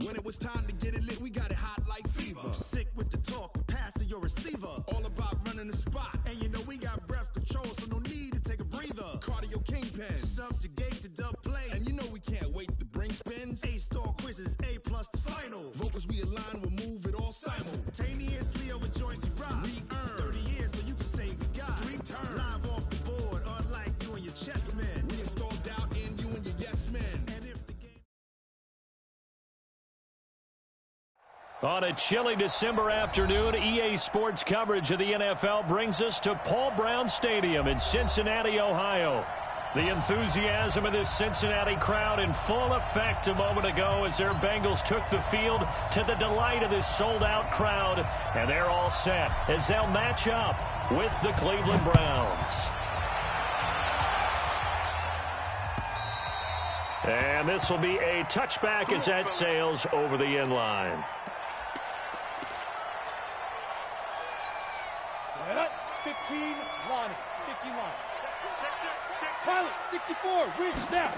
When it was time to get it lit, we got it hot like fever. Sick with the talk, passing your receiver. All about running the spot. And you know we got breath control, so no need to take a breather. Cardio kingpin. Subjugate the dub play. And you know we can't wait to bring spins. A-star quizzes, A+ the final. Vocals we align, we'll move it all simultaneously over joints we rock. We earn 30 years so you can say we got 3 turns. Live off the board, unlike you and your chess men. We installed doubt in you and your yes men. And if the game... On a chilly December afternoon, EA Sports coverage of the NFL brings us to Paul Brown Stadium in Cincinnati, Ohio. The enthusiasm of this Cincinnati crowd in full effect a moment ago as their Bengals took the field to the delight of this sold-out crowd. And they're all set as they'll match up with the Cleveland Browns. And this will be a touchback as that sails over the end line. 15-1. 15-1. Pilot, 64, reach, snap.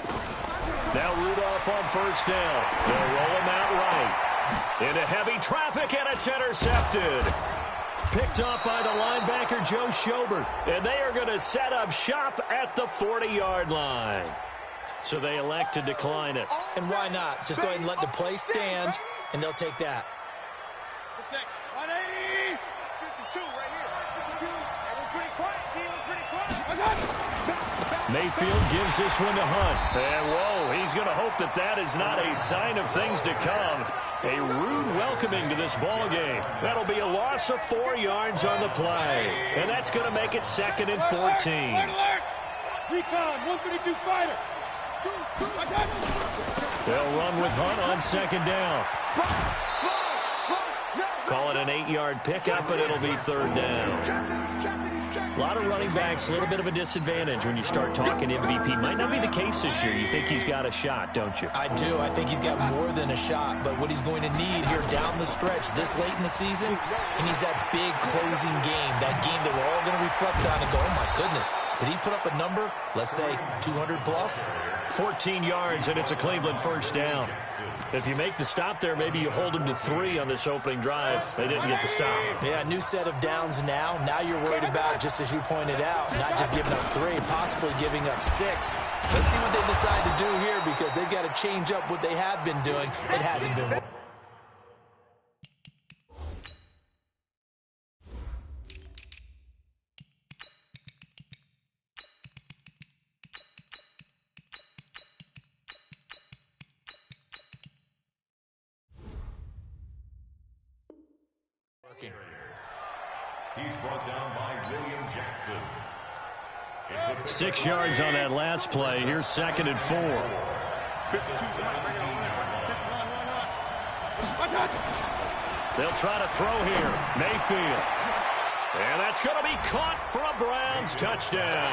Now Rudolph on first down. They'll roll him out right. Into heavy traffic, and it's intercepted. Picked up by the linebacker, Joe Schobert. And they are going to set up shop at the 40-yard line. So they elect to decline it. And why not? Just go ahead and let the play stand, and they'll take that. 180. 52 right here. 52. We're pretty quiet. We're pretty quiet. Mayfield gives this one to Hunt. And, whoa, he's going to hope that that is not a sign of things to come. A rude welcoming to this ball game. That'll be a loss of 4 yards on the play. And that's going to make it 2nd and 14. Alert! Recon, 132 fighter. They'll run with Hunt on 2nd down. Call it an 8-yard pickup, and it'll be 3rd down. A lot of running backs, a little bit of a disadvantage when you start talking MVP. Might not be the case this year. You think he's got a shot, don't you? I do. I think he's got more than a shot. But what he's going to need here down the stretch this late in the season, he needs that big closing game, that game that we're all going to reflect on and go, oh, my goodness, did he put up a number, let's say, 200 plus? 14 yards, and it's a Cleveland first down. If you make the stop there, maybe you hold them to 3 on this opening drive. They didn't get the stop. Yeah, new set of downs now. Now you're worried about, just as you pointed out, not just giving up 3, possibly giving up 6. Let's see what they decide to do here because they've got to change up what they have been doing. It hasn't been working. He's brought down by William Jackson. 6 yards on that last play. Here's 2nd and 4. They'll try to throw here. Mayfield. And that's going to be caught for a Browns touchdown.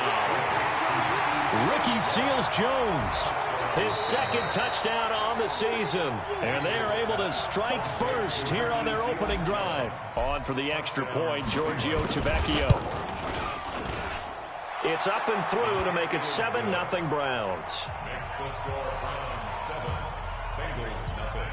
Ricky Seals-Jones. His 2nd touchdown on the season. And they are able to strike first here on their opening drive. On for the extra point, Giorgio Chavecchio. It's up and through to make it 7-0 Browns. Next the score, Browns 7, Bengals nothing.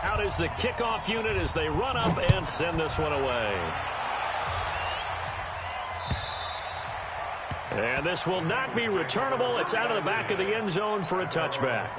Out is the kickoff unit as they run up and send this one away. And this will not be returnable. It's out of the back of the end zone for a touchback.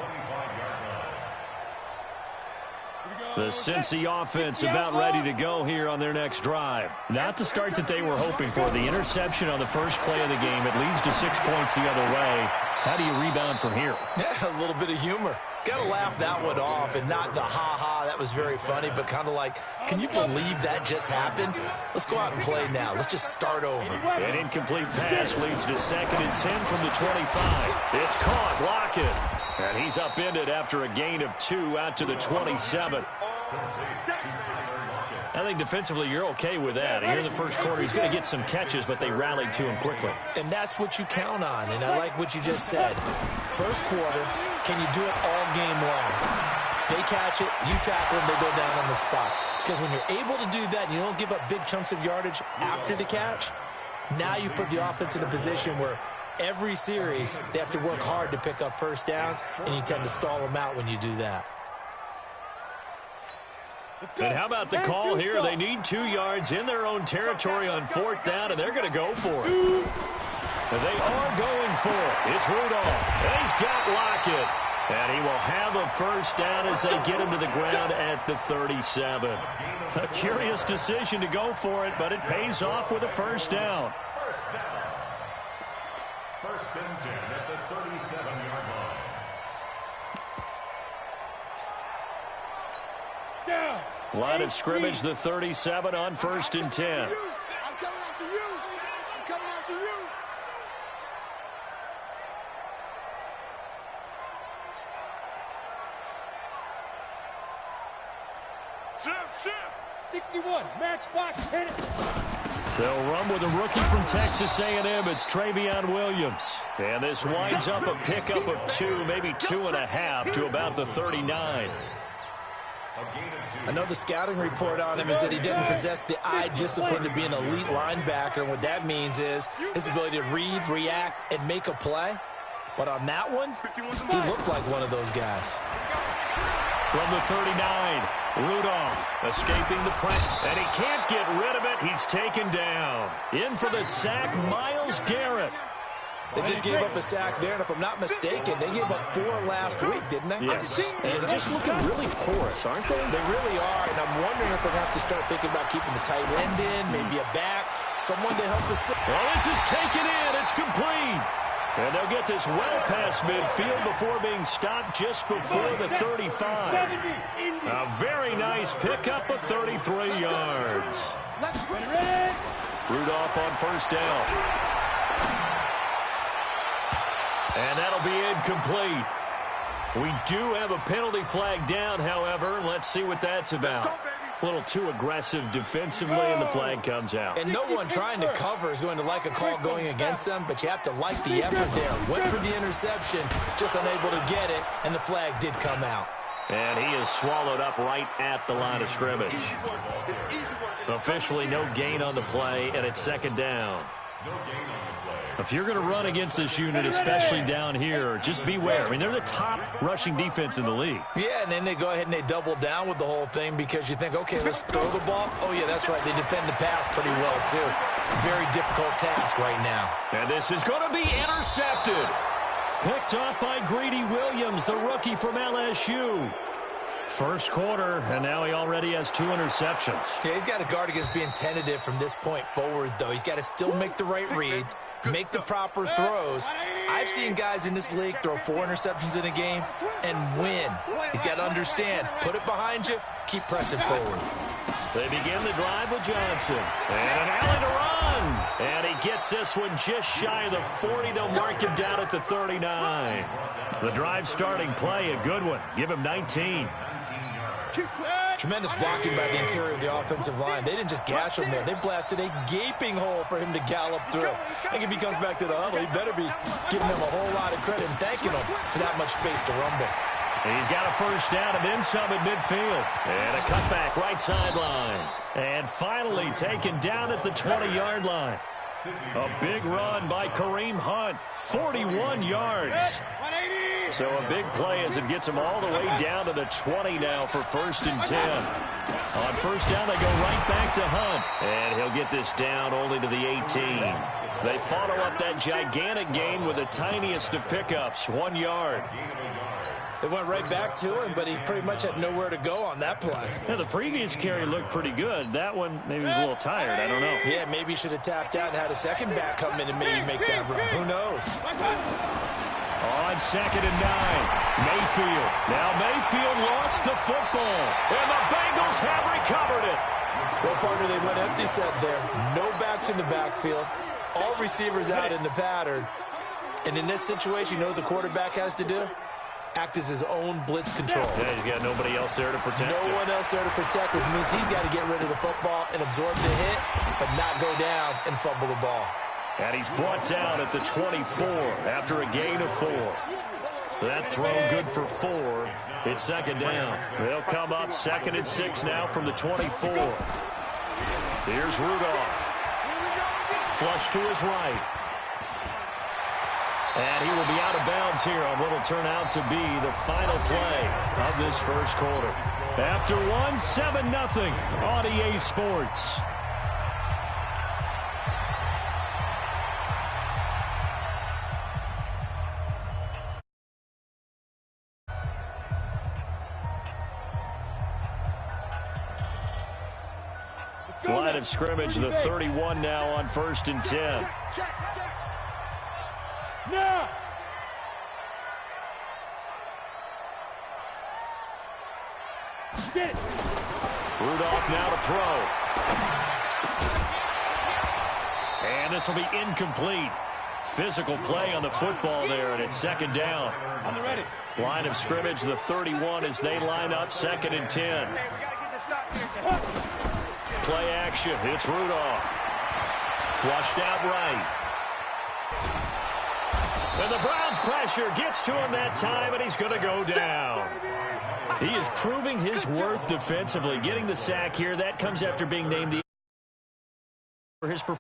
The Cincy offense about ready to go here on their next drive. Not the start that they were hoping for. The interception on the first play of the game. It leads to 6 points the other way. How do you rebound from here? Yeah, a little bit of humor. Got to laugh that one off and not the ha-ha, that was very funny, but kind of like, can you believe that just happened? Let's go out and play now. Let's just start over. An incomplete pass leads to 2nd and 10 from the 25. It's caught, Lockett. And he's upended after a gain of 2 out to the 27. I think defensively you're okay with that. Here in the first quarter, he's going to get some catches, but they rallied to him quickly. And that's what you count on, and I like what you just said. First quarter, can you do it all game long? They catch it, you tackle them, they go down on the spot. Because when you're able to do that and you don't give up big chunks of yardage after the catch, Now you put the offense in a position where every series they have to work hard to pick up first downs, and you tend to stall them out when you do that. And how about the call here? They need 2 yards in their own territory on 4th down, and they're going to go for it. And they are going for it. It's Rudolph. And he's got Lockett. And he will have a first down as they get him to the ground at the 37. A curious decision to go for it, but it pays off with a first down. First and 10 at the 37-yard line. Down. Line of scrimmage, the 37 on 1st and 10. I'm coming after you. I'm coming after you. Shift. 61. Max box. Hit it. They'll run with a rookie from Texas A&M. It's Travion Williams. And this winds up a pickup of 2, maybe 2.5 to about the 39. I know the scouting report on him is that he didn't possess the eye discipline to be an elite linebacker. And what that means is his ability to read, react, and make a play. But on that one, he looked like one of those guys. From the 39, Rudolph escaping the press, and he can't get rid of it. He's taken down. In for the sack, Myles Garrett. They just gave up a sack there, and if I'm not mistaken, they gave up 4 last week, didn't they? Yes, and just looking really porous, aren't they? They really are, and I'm wondering if they're going to have to start thinking about keeping the tight end in, maybe a back, someone to help the... Well, this is taken in. It's complete. And they'll get this well past midfield before being stopped just before the 35. A very nice pickup of 33 yards. Rudolph on first down. And that'll be incomplete. We do have a penalty flag down, however. Let's see what that's about. A little too aggressive defensively, and the flag comes out. And no one trying to cover is going to like a call going against them, but you have to like the effort there. Went for the interception, just unable to get it, and the flag did come out. And he is swallowed up right at the line of scrimmage. Officially no gain on the play, and it's 2nd down. If you're going to run against this unit, especially down here, just beware. I mean, they're the top rushing defense in the league. Yeah, and then they go ahead and they double down with the whole thing because you think, okay, let's throw the ball. Oh, yeah, that's right. They defend the pass pretty well, too. Very difficult task right now. And this is going to be intercepted. Picked off by Greedy Williams, the rookie from LSU. First quarter, and now he already has 2 interceptions. Yeah, he's got to guard against being tentative from this point forward, though. He's got to still make the right reads, make the proper throws. I've seen guys in this league throw 4 interceptions in a game and win. He's got to understand, put it behind you, keep pressing forward. They begin the drive with Johnson. And an alley to run. And he gets this one just shy of the 40. They'll mark him down at the 39. The drive starting play, a good one. Give him 19. Tremendous blocking by the interior of the offensive line. They didn't just gash him there. They blasted a gaping hole for him to gallop through. I think if he comes back to the huddle, he better be giving him a whole lot of credit and thanking him for that much space to rumble. He's got a first down and then some at midfield. And a cutback right sideline. And finally taken down at the 20-yard line. A big run by Kareem Hunt. 41 yards. So a big play as it gets him all the way down to the 20 now for 1st and 10. On first down, they go right back to Hunt. And he'll get this down only to the 18. They follow up that gigantic gain with the tiniest of pickups, 1 yard. They went right back to him, but he pretty much had nowhere to go on that play. Yeah, the previous carry looked pretty good. That one maybe was a little tired. I don't know. Yeah, maybe he should have tapped out and had a second back come in and maybe make that run. Who knows? On 2nd and 9, Mayfield. Now Mayfield lost the football, and the Bengals have recovered it. Well, partner, they went empty set there. No backs in the backfield. All receivers out in the pattern. And in this situation, you know what the quarterback has to do? Act as his own blitz control. Yeah, he's got nobody else there to protect him. No one else there to protect, which means he's got to get rid of the football and absorb the hit, but not go down and fumble the ball. And he's brought down at the 24 after a gain of 4. That throw good for 4. It's 2nd down. They'll come up 2nd and 6 now from the 24. Here's Rudolph. Flush to his right. And he will be out of bounds here on what will turn out to be the final play of this first quarter. After one, 7-0 on EA Sports. Line of scrimmage, the 31 now on 1st and 10. Now. Get it. Rudolph now to throw. And this will be incomplete. Physical play on the football there, and it's 2nd down. On the ready. Line of scrimmage, the 31 as they line up 2nd and 10. Hey, we got to get this stop here. Play action. It's Rudolph. Flushed out right. And the Browns pressure gets to him that time, and he's going to go down. He is proving his worth defensively. Getting the sack here, that comes after being named the for his performance.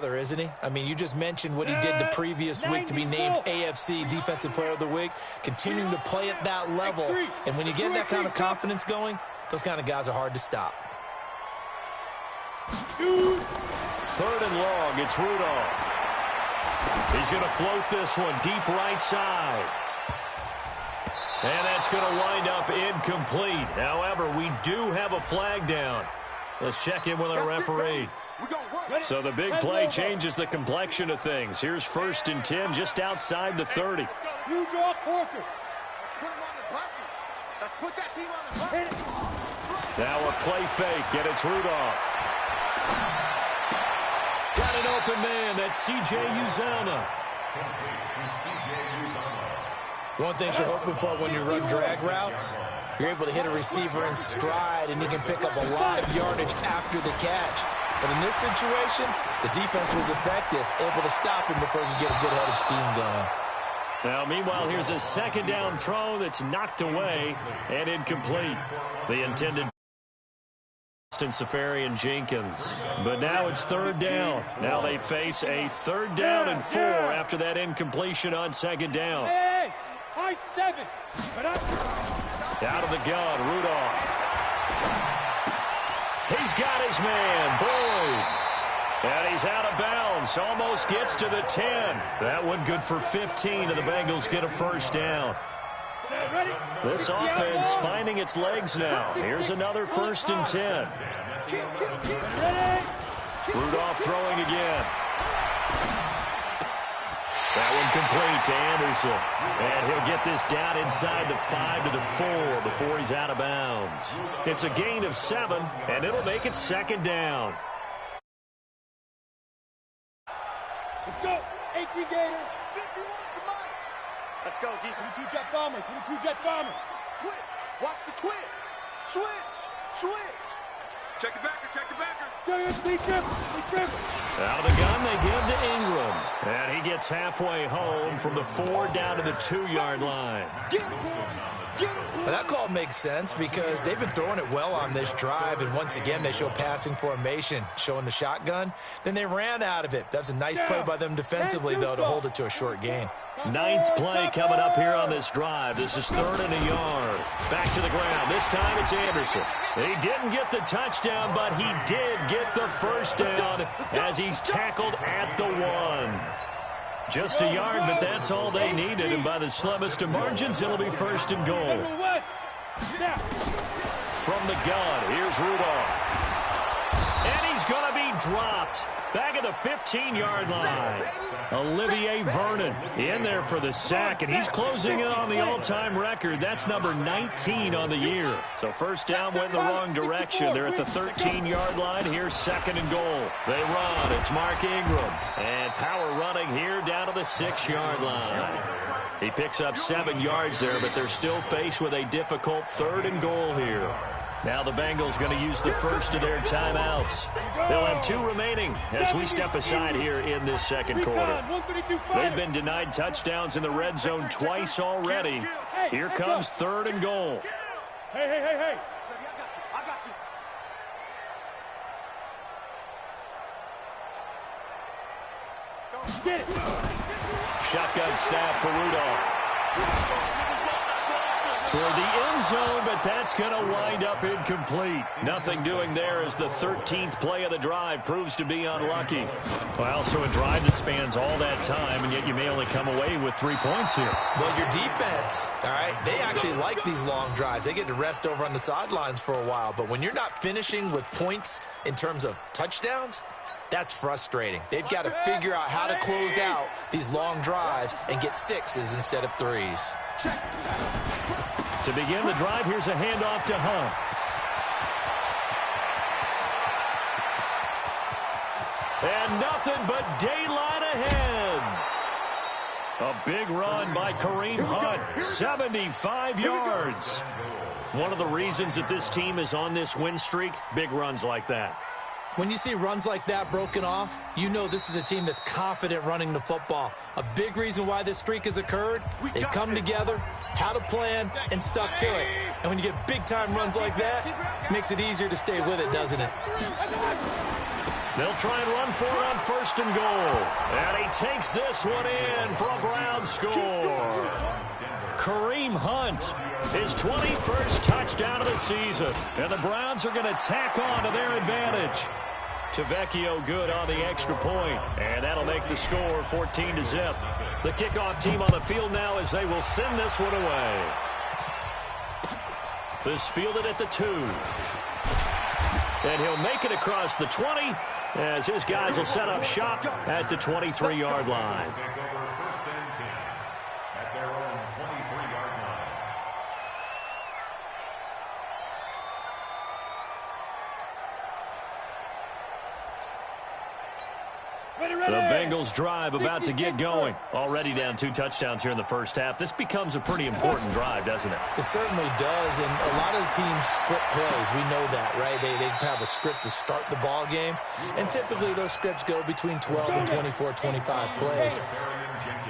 Isn't he? I mean, you just mentioned what he did the previous week to be named AFC Defensive Player of the Week, continuing to play at that level. And when you get that kind of confidence going, those kind of guys are hard to stop. 3rd and long, it's Rudolph. He's going to float this one deep right side. And that's going to wind up incomplete. However, we do have a flag down. Let's check in with our referee. So the big play changes the complexion of things. Here's 1st and 10 just outside the 30. You draw quarters. Put him on the buses. Let's put that team on the buses. Now a play fake, and it's Rudolph. Got an open man. That's C.J. Uzomah. One thing you're hoping for when you run drag routes, you're able to hit a receiver in stride, and he can pick up a lot of yardage after the catch. But in this situation, the defense was effective, able to stop him before he could get a good head of steam going. Now, meanwhile, here's a 2nd down throw that's knocked away and incomplete. The intended Austin Safarian Jenkins. But now it's 3rd down. Now they face a 3rd down and 4 after that incompletion on 2nd down. Hey, high 7. Out of the gun, Rudolph. He's got his man, Boyd. And he's out of bounds. Almost gets to the 10. That one good for 15, and the Bengals get a 1st down. This offense finding its legs now. Here's another 1st and 10. Rudolph throwing again. That one complete to Anderson. And he'll get this down inside the 5 to the 4 before he's out of bounds. It's a gain of 7, and it'll make it 2nd down. Let's go. 18 Gator. 51 tonight. Let's go, defense. 22 Jet Bomber. 22 Jet Bomber. Twitch. Watch the twitch. Switch. Switch. Check the backer. Check the backer. Lead trip. Out of the gun, they give to Ingram. And he gets halfway home from the 4 down to the 2-yard line. Get him. Get him. But that call makes sense because they've been throwing it well on this drive, and once again they show passing formation, showing the shotgun. Then they ran out of it. That's a nice play by them defensively, though, to hold it to a short gain. 9th play coming up here on this drive. This is 3rd and a yard. Back to the ground. This time it's Anderson. He didn't get the touchdown, but he did get the 1st down as he's tackled at the 1. Just a yard, but that's all they needed. And by the slimmest of margins, it'll be 1st and goal. From the gun, here's Rudolph. And he's going to be dropped. Back at the 15-yard line. Olivier Vernon in there for the sack, and he's closing in on the all-time record. That's number 19 on the year. So 1st down went in the wrong direction. They're at the 13-yard line. Here's 2nd and goal. They run. It's Mark Ingram. And power running here down to the 6-yard line. He picks up 7 yards there, but they're still faced with a difficult 3rd and goal here. Now the Bengals going to use the first of their timeouts. They'll have 2 remaining as we step aside here in this 2nd quarter. They've been denied touchdowns in the red zone twice already. Here comes 3rd and goal. Hey. I got you. Shotgun snap for Rudolph. Toward the end zone, but that's going to wind up incomplete. Nothing doing there as the 13th play of the drive proves to be unlucky. Well, so a drive that spans all that time, and yet you may only come away with 3 points here. Well, your defense, all right, they actually like these long drives. They get to rest over on the sidelines for a while. But when you're not finishing with points in terms of touchdowns, that's frustrating. They've got to figure out how to close out these long drives and get 6s instead of 3s. To begin the drive, here's a handoff to Hunt. And nothing but daylight ahead. A big run by Kareem Hunt, 75 yards. One of the reasons that this team is on this win streak, big runs like that. When you see runs like that broken off, you know this is a team that's confident running the football. A big reason why this streak has occurred, they've come together, had a plan, and stuck to it. And when you get big-time runs like that, it makes it easier to stay with it, doesn't it? They'll try and run for it on 1st and goal. And he takes this one in for a Brown score. Kareem Hunt, his 21st touchdown of the season. And the Browns are going to tack on to their advantage. Tavecchio good on the extra point, and that'll make the score 14-0. The kickoff team on the field now as they will send this one away. This fielded at the 2. And he'll make it across the 20 as his guys will set up shop at the 23-yard line. The Bengals drive about to get going. Already down 2 touchdowns here in the first half. This becomes a pretty important drive, doesn't it? It certainly does, and a lot of the teams script plays. We know that, right? They have a script to start the ball game, and typically those scripts go between 12 and 24, 25 plays.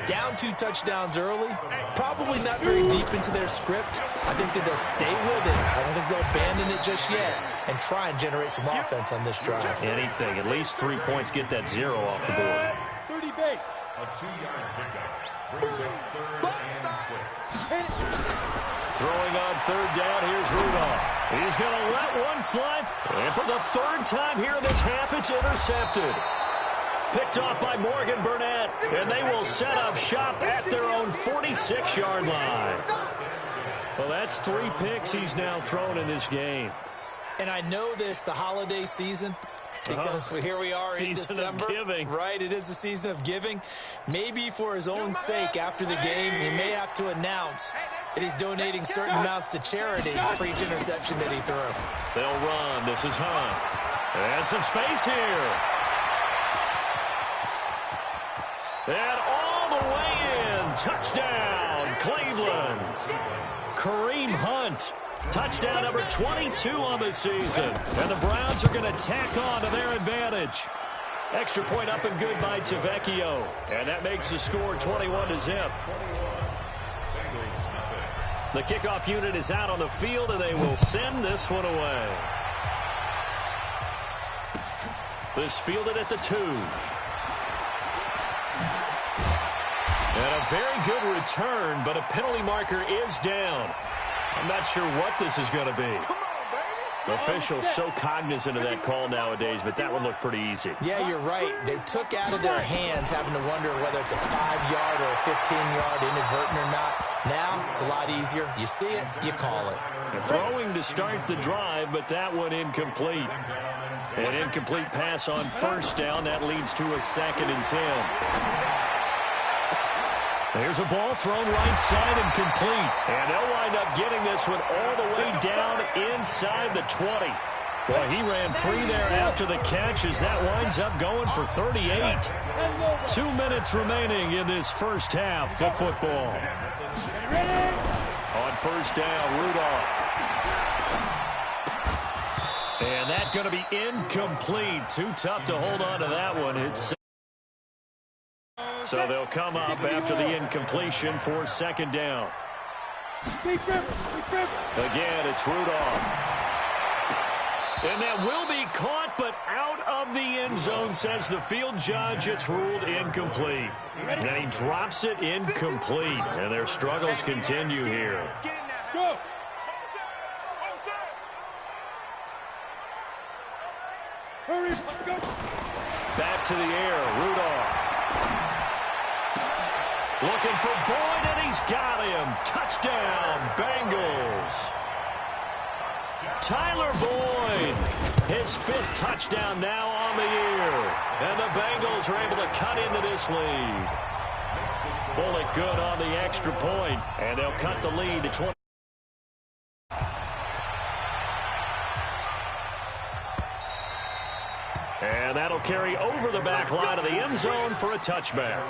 Down 2 touchdowns early, probably not very deep into their script. I think that they'll stay with it. I don't think they'll abandon it just yet and try and generate some offense on this drive. Anything. At least 3 points, get that 0 off the board. 30 base. A 2-yard pickup brings up 3rd and 6. Throwing on 3rd down, here's Rudolph. He's going to let one fly, and for the 3rd time here in this half, it's intercepted. Picked off by Morgan Burnett, and they will set up shop at their own 46-yard line. Well, that's 3 picks he's now thrown in this game. And I know this, the holiday season, because here we are in December. Season of giving. Right, it is the season of giving. Maybe for his own sake, after the game, he may have to announce that he's donating certain amounts to charity for each interception that he threw. They'll run. This is Hunt. And some space here. And all the way in. Touchdown, Cleveland. Kareem Hunt. Touchdown number 22 on the season. And the Browns are going to tack on to their advantage. Extra point up and good by Tavecchio. And that makes the score 21-0. The kickoff unit is out on the field, and they will send this one away. This fielded at the 2. And a very good return, but a penalty marker is down. I'm not sure what this is going to be. Officials so cognizant of that call nowadays, but that one looked pretty easy. Yeah, you're right. They took out of their hands having to wonder whether it's a 5-yard or a 15-yard inadvertent or not. Now, it's a lot easier. You see it, you call it. Throwing to start the drive, but that one incomplete. An incomplete pass on 1st down. That leads to a 2nd and 10. There's a ball thrown right side and complete. And they'll wind up getting this one all the way down inside the 20. Well, he ran free there after the catch as that winds up going for 38. 2 minutes remaining in this first half of football. On 1st down, Rudolph. And that's going to be incomplete. Too tough to hold on to that one. So they'll come up after the incompletion for 2nd down. Again, it's Rudolph. And that will be caught, but out of the end zone, says the field judge. It's ruled incomplete. And he drops it incomplete. And their struggles continue here. Go. Hurry, let's go. Back to the air, Rudolph. Looking for Boyd, and he's got him. Touchdown, Bengals. Tyler Boyd, his 5th touchdown now on the year. And the Bengals are able to cut into this lead. Bullet good on the extra point, and they'll cut the lead to 20. And that'll carry over the back line of the end zone for a touchback.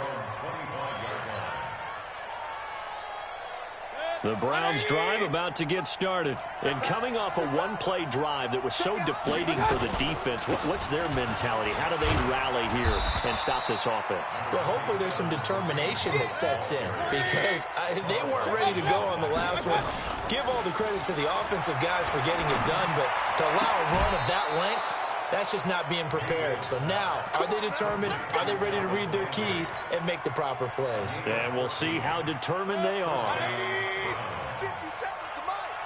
The Browns drive about to get started. And coming off a one-play drive that was so deflating for the defense, what's their mentality? How do they rally here and stop this offense? Well, hopefully there's some determination that sets in because they weren't ready to go on the last one. Give all the credit to the offensive guys for getting it done, but to allow a run of that length, that's just not being prepared. So now, are they determined? Are they ready to read their keys and make the proper plays? And we'll see how determined they are. 50 seconds to Mike.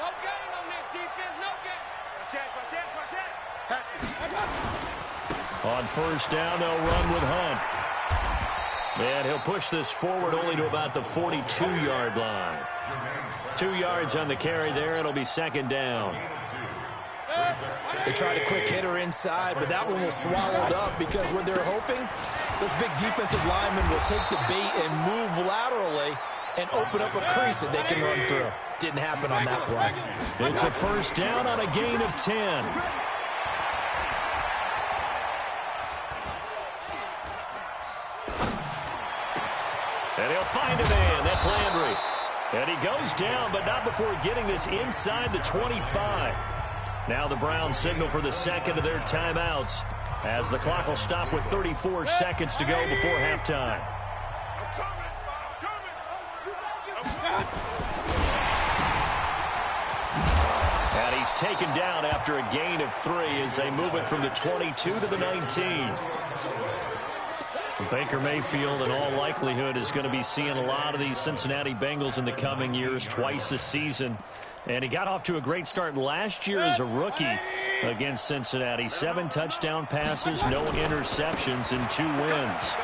No game on this defense, no game. Watch out. On first down, they'll run with Hunt. And he'll push this forward only to about the 42-yard line. 2 yards on the carry there. It'll be second down. They tried a quick hitter inside, but that one was swallowed up because what they're hoping, those big defensive linemen will take the bait and move laterally and open up a crease that they can run through. Didn't happen on that play. It's a first down on a gain of 10. And he'll find a man. That's Landry. And he goes down, but not before getting this inside the 25. Now the Browns signal for the second of their timeouts as the clock will stop with 34 seconds to go before halftime. And he's taken down after a gain of 3 as they move it from the 22 to the 19. Baker Mayfield, in all likelihood, is going to be seeing a lot of these Cincinnati Bengals in the coming years, twice this season. And he got off to a great start last year as a rookie against Cincinnati. 7 touchdown passes, no interceptions, and 2 wins.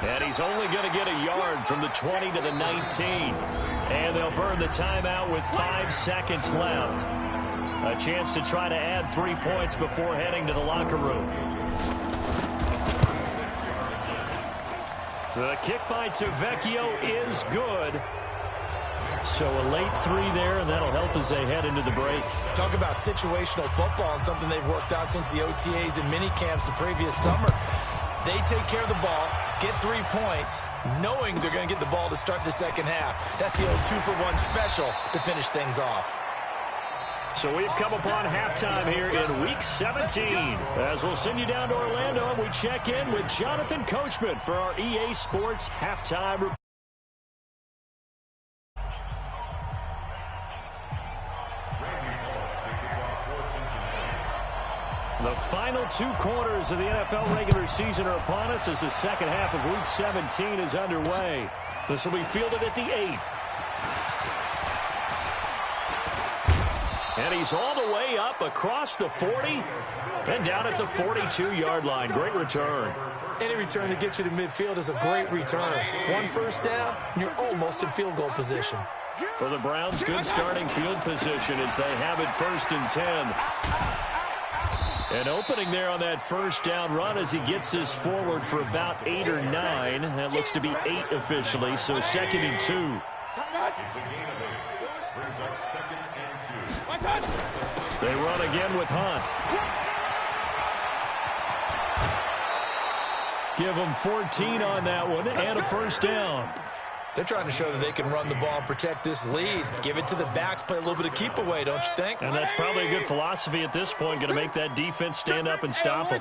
And he's only going to get a yard from the 20 to the 19. And they'll burn the timeout with 5 seconds left. A chance to try to add 3 points before heading to the locker room. The kick by Tavecchio is good. So a late 3 there, and that'll help as they head into the break. Talk about situational football and something they've worked on since the OTAs and mini camps the previous summer. They take care of the ball, get 3 points, knowing they're going to get the ball to start the second half. That's the old 2-for-1 special to finish things off. So we've come upon halftime here in Week 17. As we'll send you down to Orlando, and we check in with Jonathan Coachman for our EA Sports Halftime Report. The final 2 quarters of the NFL regular season are upon us as the second half of Week 17 is underway. This will be fielded at the 8. And he's all the way up across the 40 and down at the 42-yard line. Great return. Any return that gets you to midfield is a great return. 1 first down, and you're almost in field goal position. For the Browns, good starting field position as they have it 1st and 10. And opening there on that first down run as he gets this forward for about 8 or 9. That looks to be 8 officially, so 2nd and 2. It's a gain of 8. Brings up 2nd and 2. They run again with Hunt. Give them 14 on that one and a first down. They're trying to show that they can run the ball and protect this lead. Give it to the backs, play a little bit of keep away, don't you think? And that's probably a good philosophy at this point. Going to make that defense stand up and stop them.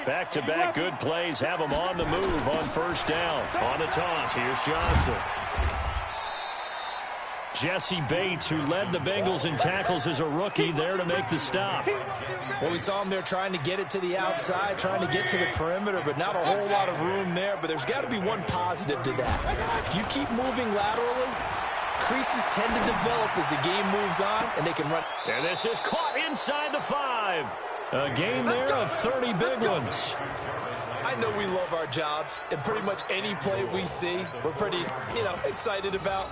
Back-to-back good plays. Have them on the move on first down. On the toss, here's Johnson. Jesse Bates, who led the Bengals in tackles as a rookie, there to make the stop. Well, we saw him there trying to get it to the outside, trying to get to the perimeter, but not a whole lot of room there. But there's got to be one positive to that. If you keep moving laterally, creases tend to develop as the game moves on, and they can run. And this is caught inside the 5. A game there of 30 big ones. I know we love our jobs, and pretty much any play we see, we're pretty, excited about.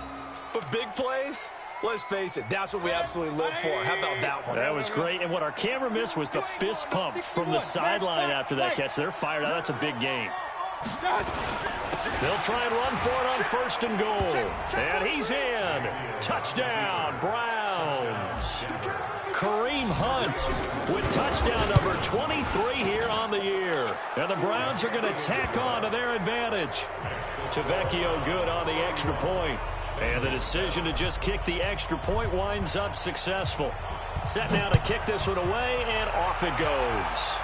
But big plays, let's face it, that's what we absolutely live for. How about that one? That was great. And what our camera missed was the fist pump from the sideline after that catch. They're fired out. That's a big game. They'll try and run for it on 1st and goal. And he's in. Touchdown, Browns. Kareem Hunt with touchdown number 23 here on the year. And the Browns are going to tack on to their advantage. Tavecchio good on the extra point. And the decision to just kick the extra point winds up successful. Set now to kick this one away, and off it goes.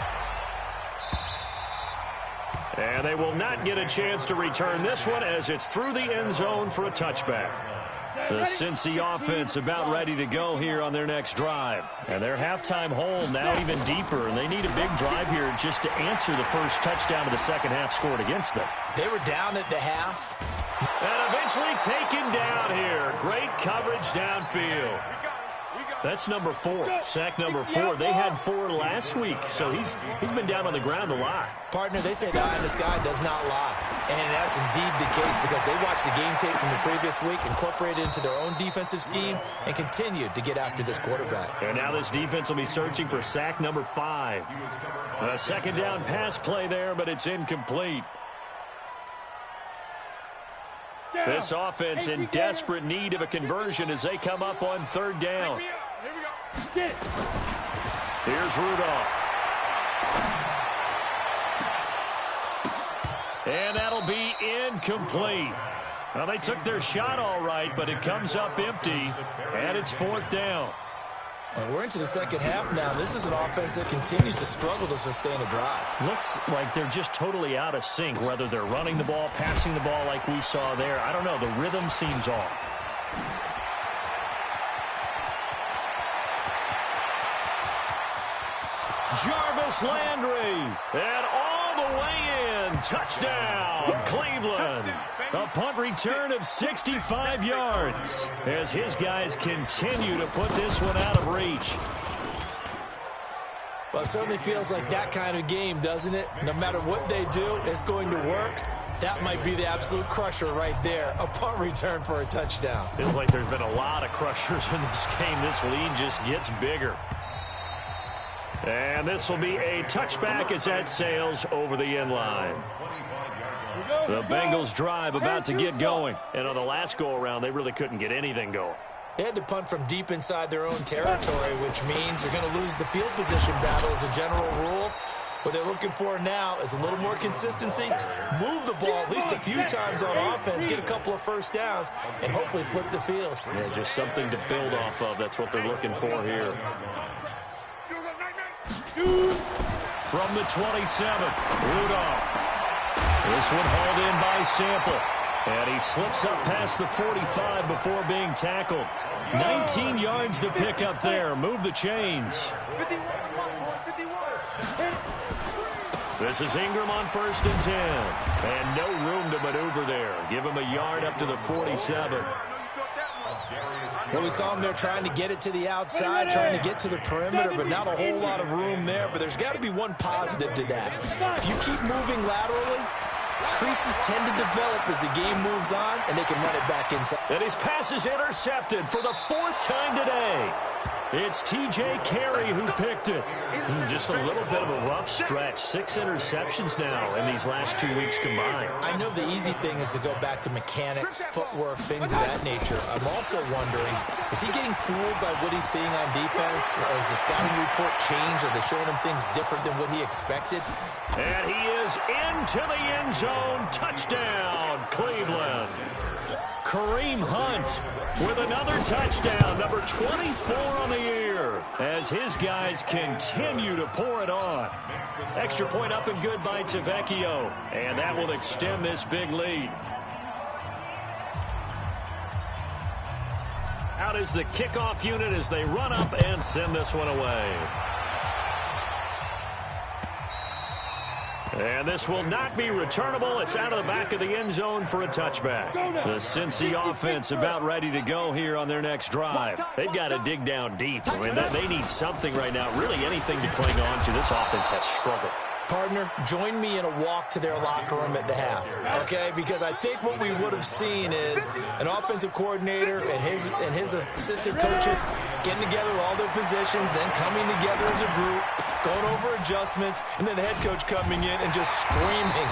And they will not get a chance to return this one as it's through the end zone for a touchback. The Cincy offense about ready to go here on their next drive. And their halftime hole now even deeper, and they need a big drive here just to answer the first touchdown of the second half scored against them. They were down at the half. And eventually taken down here. Great coverage downfield. That's number 4, sack number 4. They had 4 last week, so he's been down on the ground a lot. Partner, they say the eye in the sky does not lie. And that's indeed the case because they watched the game tape from the previous week, incorporated it into their own defensive scheme, and continued to get after this quarterback. And now this defense will be searching for sack number 5. A second down pass play there, but it's incomplete. This offense in desperate need of a conversion as they come up on 3rd down. Here's Rudolph. And that'll be incomplete. Well, they took their shot all right, but it comes up empty, and it's 4th down. And we're into the second half now. This is an offense that continues to struggle to sustain a drive. Looks like they're just totally out of sync, whether they're running the ball, passing the ball like we saw there. I don't know. The rhythm seems off. Jarvis Landry. And all the way in. Touchdown, Cleveland. A punt return of 65 yards as his guys continue to put this one out of reach. Well, it certainly feels like that kind of game, doesn't it? No matter what they do, it's going to work. That might be the absolute crusher right there. A punt return for a touchdown. Feels like there's been a lot of crushers in this game. This lead just gets bigger. And this will be a touchback as that sails over the end line. The Bengals drive about to get going. And on the last go-around, they really couldn't get anything going. They had to punt from deep inside their own territory, which means they're going to lose the field position battle as a general rule. What they're looking for now is a little more consistency, move the ball at least a few times on offense, get a couple of first downs, and hopefully flip the field. Yeah, just something to build off of. That's what they're looking for here. From the 27, Rudolph. This one hauled in by Sample. And he slips up past the 45 before being tackled. 19 yards to pick up there. Move the chains. This is Ingram on 1st and 10. And no room to maneuver there. Give him a yard up to the 47. Well, we saw him there trying to get it to the outside, trying to get to the perimeter, but not a whole lot of room there. But there's got to be one positive to that. If you keep moving laterally, creases tend to develop as the game moves on, and they can run it back inside. And his pass is intercepted for the 4th time today. It's T.J. Carey who picked it. Just a little bit of a rough stretch. 6 interceptions now in these last 2 weeks combined. I know the easy thing is to go back to mechanics, footwork, things of that nature. I'm also wondering, is he getting fooled by what he's seeing on defense? Has the scouting report changed? Are they showing him things different than what he expected? And he is into the end zone. Touchdown, Cleveland. Kareem Hunt with another touchdown, number 24 on the year, as his guys continue to pour it on. Extra point up and good by Tavecchio, and that will extend this big lead. out is the kickoff unit as they run up and send this one away. And this will not be returnable. It's out of the back of the end zone for a touchback. The Cincy offense about ready to go here on their next drive. They've got to dig down deep. I mean, they need something right now, really anything to cling on to. This offense has struggled. Partner, join me in a walk to their locker room at the half, okay? Because I think what we would have seen is an offensive coordinator and his assistant coaches getting together with all their positions, then coming together as a group, going over adjustments, and then the head coach coming in and just screaming,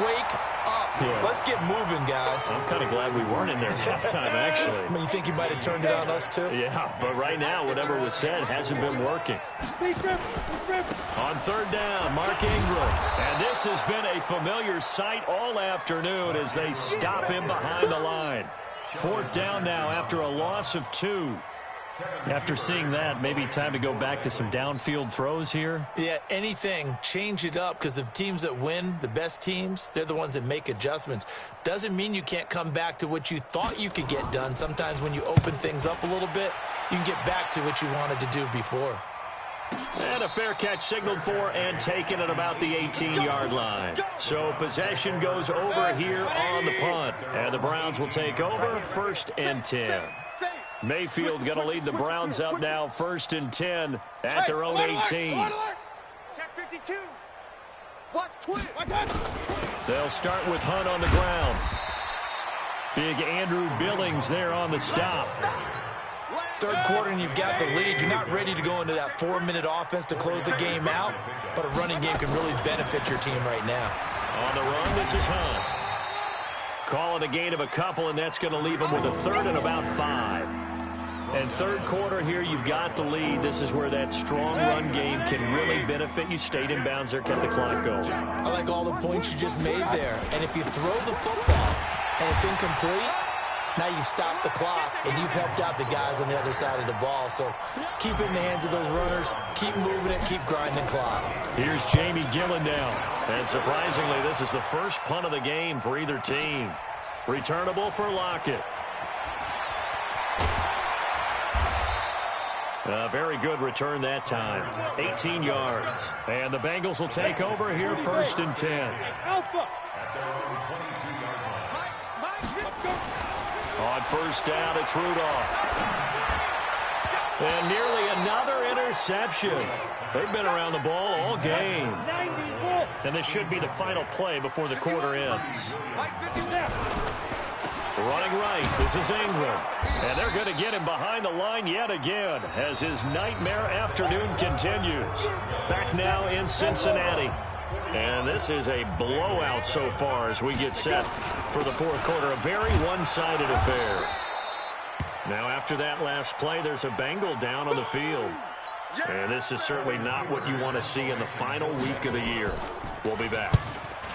wake up. Yeah. Let's get moving, guys. I'm kind of glad we weren't in there at halftime, actually. I mean, you think he might have turned it on us, too? Yeah, but right now, whatever was said hasn't been working. On third down, Mark Ingram. And this has been a familiar sight all afternoon as they stop him behind the line. Fourth down now after a loss of 2. After seeing that, maybe time to go back to some downfield throws here. Yeah, anything. Change it up because the teams that win, the best teams, they're the ones that make adjustments. Doesn't mean you can't come back to what you thought you could get done. Sometimes when you open things up a little bit, you can get back to what you wanted to do before. And a fair catch signaled for and taken at about the 18-yard line. So possession goes over here on the punt. And the Browns will take over 1st and 10. Mayfield going to lead the Browns up now 1st and 10 at their own 18. Check 52. Watch twist. They'll start with Hunt on the ground. Big Andrew Billings there on the stop. Third quarter and you've got the lead. You're not ready to go into that 4-minute offense to close the game out, but a running game can really benefit your team right now. On the run, this is Hunt. Calling a gain of a couple, and that's going to leave them with a 3rd and about 5. And third quarter here, you've got the lead. This is where that strong run game can really benefit you. Stayed in bounds there, kept the clock going. I like all the points you just made there. And if you throw the football and it's incomplete, now you stop the clock, and you've helped out the guys on the other side of the ball. So keep it in the hands of those runners. Keep moving it. Keep grinding clock. Here's Jamie Gillen down. And surprisingly, this is the first punt of the game for either team. Returnable for Lockett. A very good return that time. 18 yards. And the Bengals will take over here 1st and 10. On first down, it's Rudolph. And nearly another interception. They've been around the ball all game. And this should be the final play before the quarter ends. Running right, this is Ingram. And they're going to get him behind the line yet again as his nightmare afternoon continues. Back now in Cincinnati. And this is a blowout so far as we get set for the fourth quarter. A very one-sided affair. Now after that last play, there's a Bengal down on the field. And this is certainly not what you want to see in the final week of the year. We'll be back.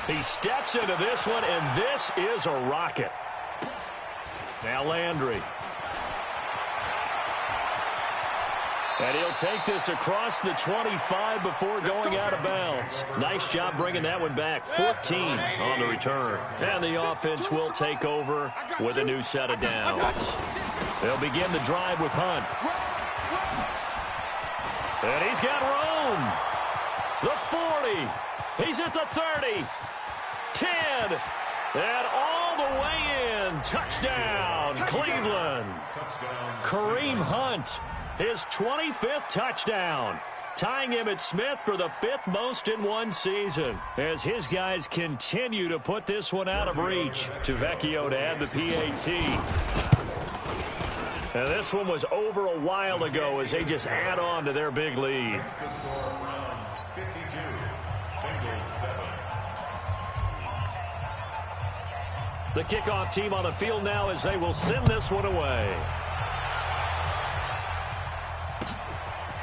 He steps into this one, and this is a rocket. Now Landry. And he'll take this across the 25 before going out of bounds. Nice job bringing that one back. 14 on the return. And the offense will take over with a new set of downs. They'll begin the drive with Hunt. And he's got room. The 40. He's at the 30. 10. And all the way in. Touchdown, Cleveland. Kareem Hunt, his 25th touchdown. Tying Emmitt Smith for the 5th most in one season. As his guys continue to put this one out of reach. To Vecchio to add the PAT. And this one was over a while ago as they just add on to their big lead. The kickoff team on the field now as they will send this one away.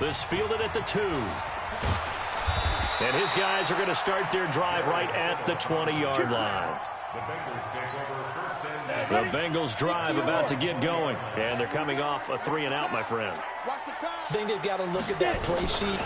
This fielded at the 2. And his guys are going to start their drive right at the 20-yard line. The Bengals drive about to get going. And they're coming off a 3-and-out, my friend. I think they've got to look at that play sheet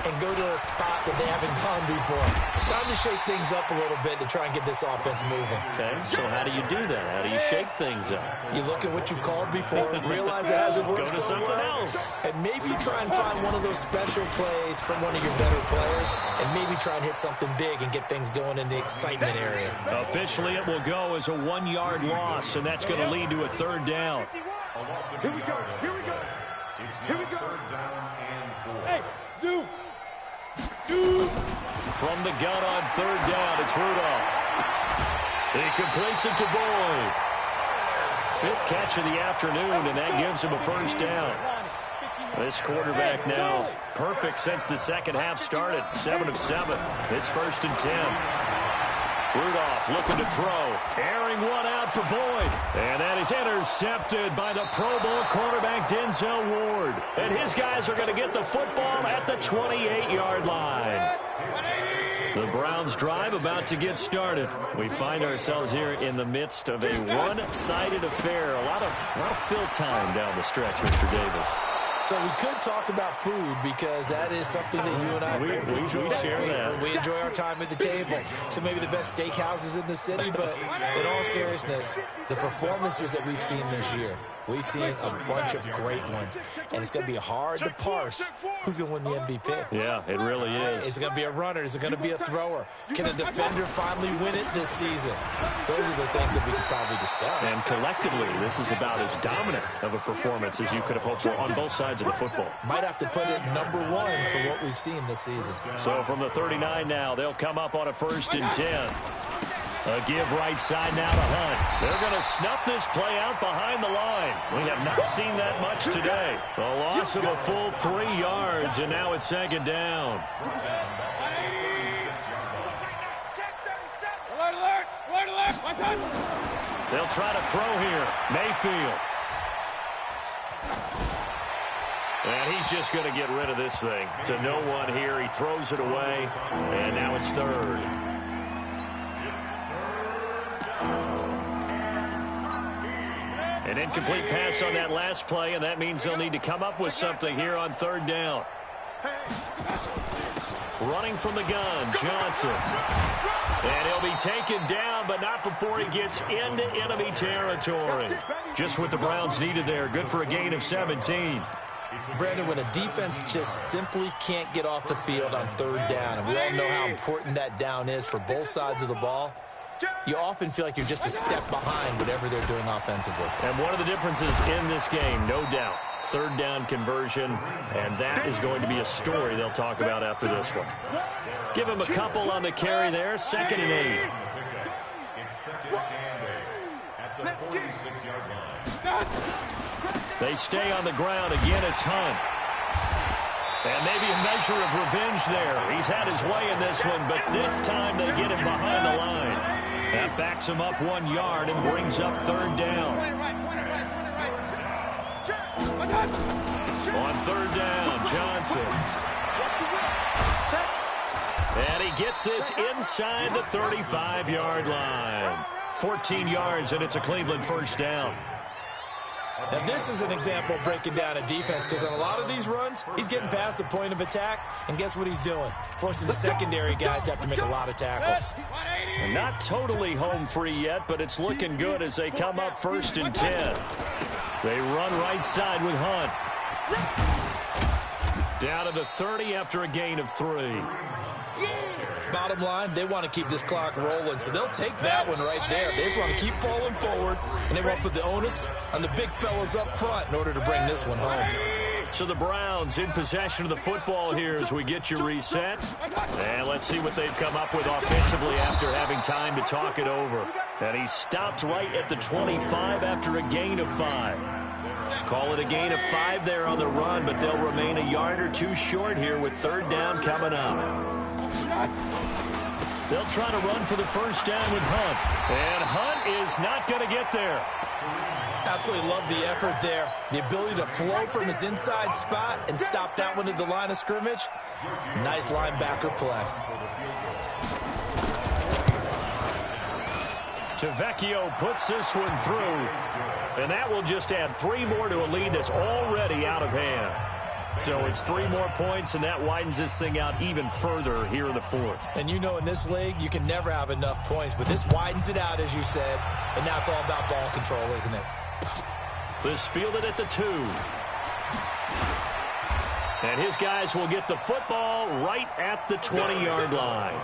and go to a spot that they haven't gone before. Time to shake things up a little bit to try and get this offense moving. Okay, so how do you do that? How do you shake things up? You look at what you've called before, realize it hasn't worked. Go to something else. And maybe try and find one of those special plays from one of your better players, and maybe try and hit something big and get things going in the excitement area. Officially, it will go as a 1-yard loss, and that's going to lead to a 3rd down. Here we go. Here we go. Here we go. Third down and 4. Hey, zoom. Zoom. From the gun on 3rd down, it's Rudolph. He completes it to Boyd. 5th catch of the afternoon, and that gives him a 1st down. This quarterback now perfect since the second half started. 7 of 7. It's 1st and 10. Rudolph looking to throw. Airing one out for Boyd. And that is intercepted by the Pro Bowl quarterback Denzel Ward. And his guys are going to get the football at the 28-yard line. The Browns drive about to get started. We find ourselves here in the midst of a one-sided affair. A lot of fill time down the stretch, Mr. Davis. So we could talk about food because that is something that you and I we share that. We enjoy our time at the table. So maybe the best steakhouses in the city, but in all seriousness, the performances that we've seen this year, we've seen a bunch of great ones. And it's going to be hard to parse who's going to win the MVP. Yeah, it really is. Is it going to be a runner? Is it going to be a thrower? Can a defender finally win it this season? Those are the things that we could probably discuss. And collectively, this is about as dominant of a performance as you could have hoped for on both sides of the football. Might have to put it #1 for what we've seen this season. So from the 39 now, they'll come up on a 1st and 10. A give right side now to Hunt. They're going to snuff this play out behind the line. We have not seen that much today. A loss of a full 3 yards, and now it's 2nd down. Alert, alert, alert, alert. They'll try to throw here. Mayfield. And he's just going to get rid of this thing. To no one here. He throws it away, and now it's 3rd. An incomplete pass on that last play, and that means they'll need to come up with something here on 3rd down. Running from the gun, Johnson. And he'll be taken down, but not before he gets into enemy territory. Just what the Browns needed there. Good for a gain of 17. Brandon, when a defense just simply can't get off the field on 3rd down, and we all know how important that down is for both sides of the ball, you often feel like you're just a step behind whatever they're doing offensively. And one of the differences in this game, no doubt, 3rd down conversion, and that is going to be a story they'll talk about after this one. Give him a couple on the carry there, 2nd and 8. It's 2nd and 8 at the 46-yard line. They stay on the ground. Again, it's Hunt. And maybe a measure of revenge there. He's had his way in this one, but this time they get him behind the line. That backs him up 1 yard and brings up 3rd down. On 3rd down, Johnson. And he gets this inside the 35-yard line. 14 yards, and it's a Cleveland 1st down. Now, this is an example of breaking down a defense because on a lot of these runs, he's getting past the point of attack, and guess what he's doing? Forcing the secondary guys to have to make a lot of tackles. Not totally home free yet, but it's looking good as they come up 1st and 10. They run right side with Hunt. Down to the 30 after a gain of 3. Bottom line, they want to keep this clock rolling, so they'll take that one right there. They just want to keep falling forward, and they want to put the onus on the big fellas up front in order to bring this one home. So the Browns in possession of the football here as we get you reset. And let's see what they've come up with offensively after having time to talk it over. And he stopped right at the 25 after a gain of 5. Call it a gain of 5 there on the run, but they'll remain a yard or 2 short here with 3rd down coming up. They'll try to run for the 1st down with Hunt. And Hunt is not going to get there. Absolutely love the effort there. The ability to flow from his inside spot and stop that one at the line of scrimmage. Nice linebacker play. Tavecchio puts this one through. And that will just add 3 more to a lead that's already out of hand. So it's 3 more points, and that widens this thing out even further here in the fourth. And you know in this league, you can never have enough points, but this widens it out, as you said, and now it's all about ball control, isn't it? This fielded at the 2. And his guys will get the football right at the 20-yard line.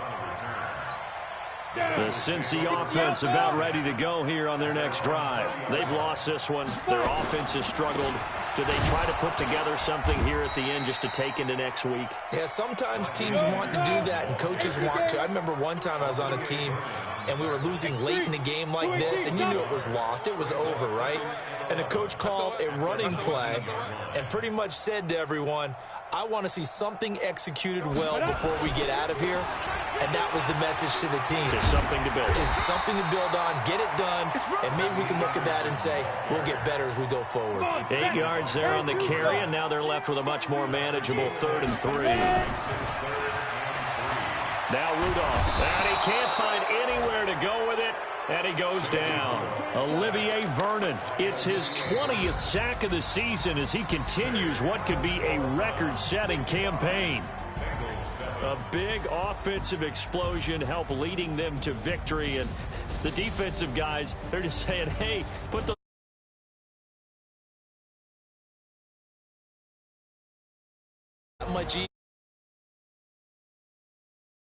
The Cincy offense about ready to go here on their next drive. They've lost this one. Their offense has struggled. Do they try to put together something here at the end just to take into next week? Yeah, sometimes teams want to do that and coaches want to. I remember one time I was on a team and we were losing late in the game like this, and you knew it was lost. It was over, right? And the coach called a running play and pretty much said to everyone, I want to see something executed well before we get out of here. And that was the message to the team. Just something to build. Just something to build on, get it done, and maybe we can look at that and say, we'll get better as we go forward. 8 yards there on the carry, and now they're left with a much more manageable 3rd and 3. Now Rudolph, and he can't find anywhere to go with it, and he goes down. Olivier Vernon, it's his 20th sack of the season as he continues what could be a record-setting campaign. A big offensive explosion helped leading them to victory, and the defensive guys, they're just saying, hey, put the